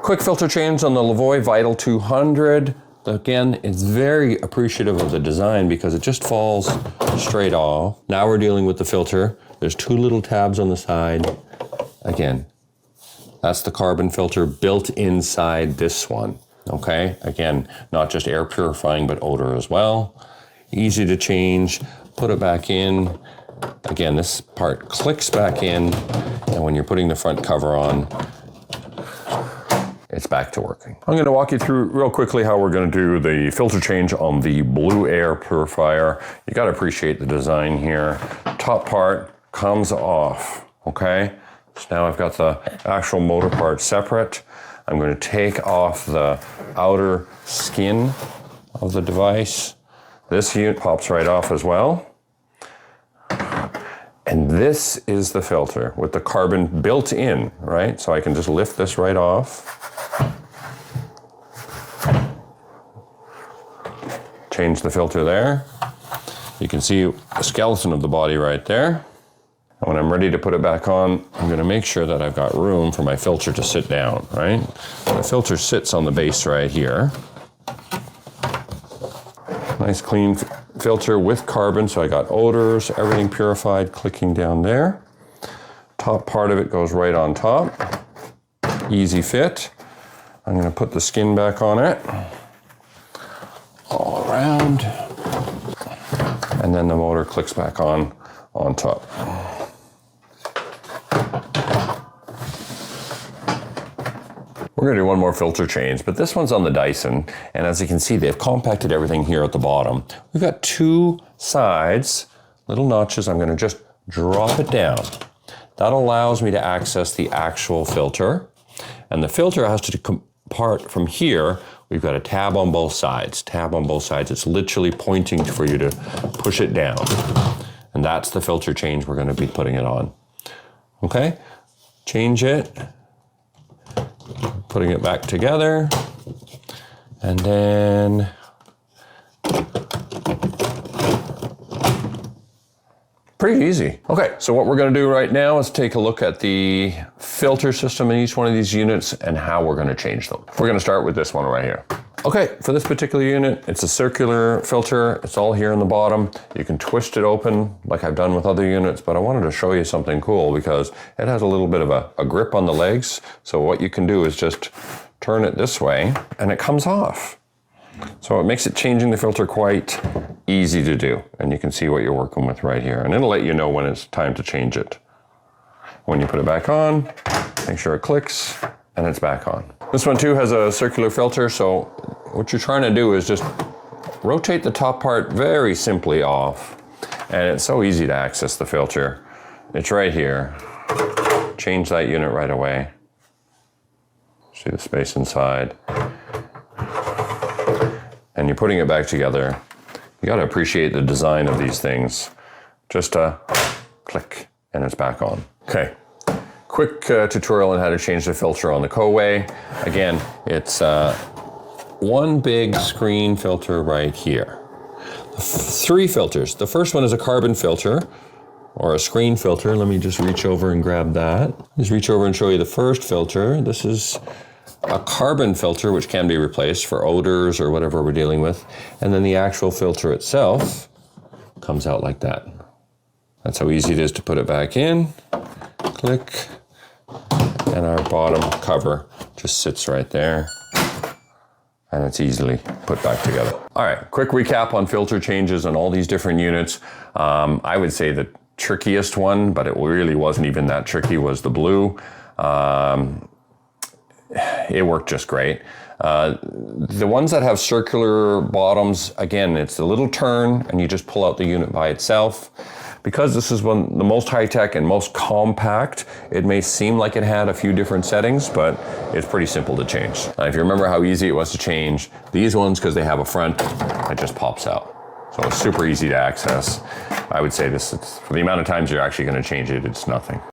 Quick filter change on the LEVOIT Vital 200. Again, it's very appreciative of the design because it just falls straight off. Now we're dealing with the filter. There's two little tabs on the side. Again, that's the carbon filter built inside this one, okay? Again, not just air purifying, but odor as well. Easy to change, put it back in. Again, this part clicks back in, and when you're putting the front cover on, it's back to working. I'm gonna walk you through real quickly how we're gonna do the filter change on the blue air purifier. You gotta appreciate the design here. Top part comes off, okay? So now I've got the actual motor part separate. I'm gonna take off the outer skin of the device. This unit pops right off as well. And this is the filter with the carbon built in, right? So I can just lift this right off. Change the filter there. You can see the skeleton of the body right there. And when I'm ready to put it back on, I'm gonna make sure that I've got room for my filter to sit down, right? The filter sits on the base right here. Nice clean filter with carbon, so I got odors, everything purified, clicking down there. Top part of it goes right on top. Easy fit. I'm gonna put the skin back on it. All around. And then the motor clicks back on top. We're gonna do one more filter change, but this one's on the Dyson. And as you can see, they've compacted everything here at the bottom. We've got two sides, little notches. I'm gonna just drop it down. That allows me to access the actual filter. And the filter has to depart from here. We've got a tab on both sides. Tab on both sides. It's literally pointing for you to push it down. And that's the filter change we're gonna be putting it on. Okay, change it. Putting it back together, and then pretty easy. Okay, so what we're gonna do right now is take a look at the filter system in each one of these units and how we're gonna change them. We're gonna start with this one right here. Okay, for this particular unit, it's a circular filter. It's all here in the bottom. You can twist it open like I've done with other units, but I wanted to show you something cool because it has a little bit of a grip on the legs. So what you can do is just turn it this way and it comes off. So it makes it changing the filter quite easy to do. And you can see what you're working with right here. And it'll let you know when it's time to change it. When you put it back on, make sure it clicks and it's back on. This one too has a circular filter, so what you're trying to do is just rotate the top part very simply off. And it's so easy to access the filter. It's right here. Change that unit right away. See the space inside. And you're putting it back together. You gotta appreciate the design of these things. Just a click and it's back on. Okay. Quick tutorial on how to change the filter on the Koway. Again, it's one big screen filter right here. Three filters. The first one is a carbon filter or a screen filter. Let me just reach over and grab that. Just reach over and show you the first filter. This is a carbon filter, which can be replaced for odors or whatever we're dealing with. And then the actual filter itself comes out like that. That's how easy it is to put it back in. Click. And our bottom cover just sits right there. And it's easily put back together. All right, quick recap on filter changes on all these different units. I would say the trickiest one, but it really wasn't even that tricky, was the blue. It worked just great. The ones that have circular bottoms, again, it's a little turn and you just pull out the unit by itself. Because this is the most high-tech and most compact, it may seem like it had a few different settings, but it's pretty simple to change. If you remember how easy it was to change, these ones, because they have a front, it just pops out. So it's super easy to access. I would say this, for the amount of times you're actually going to change it, it's nothing.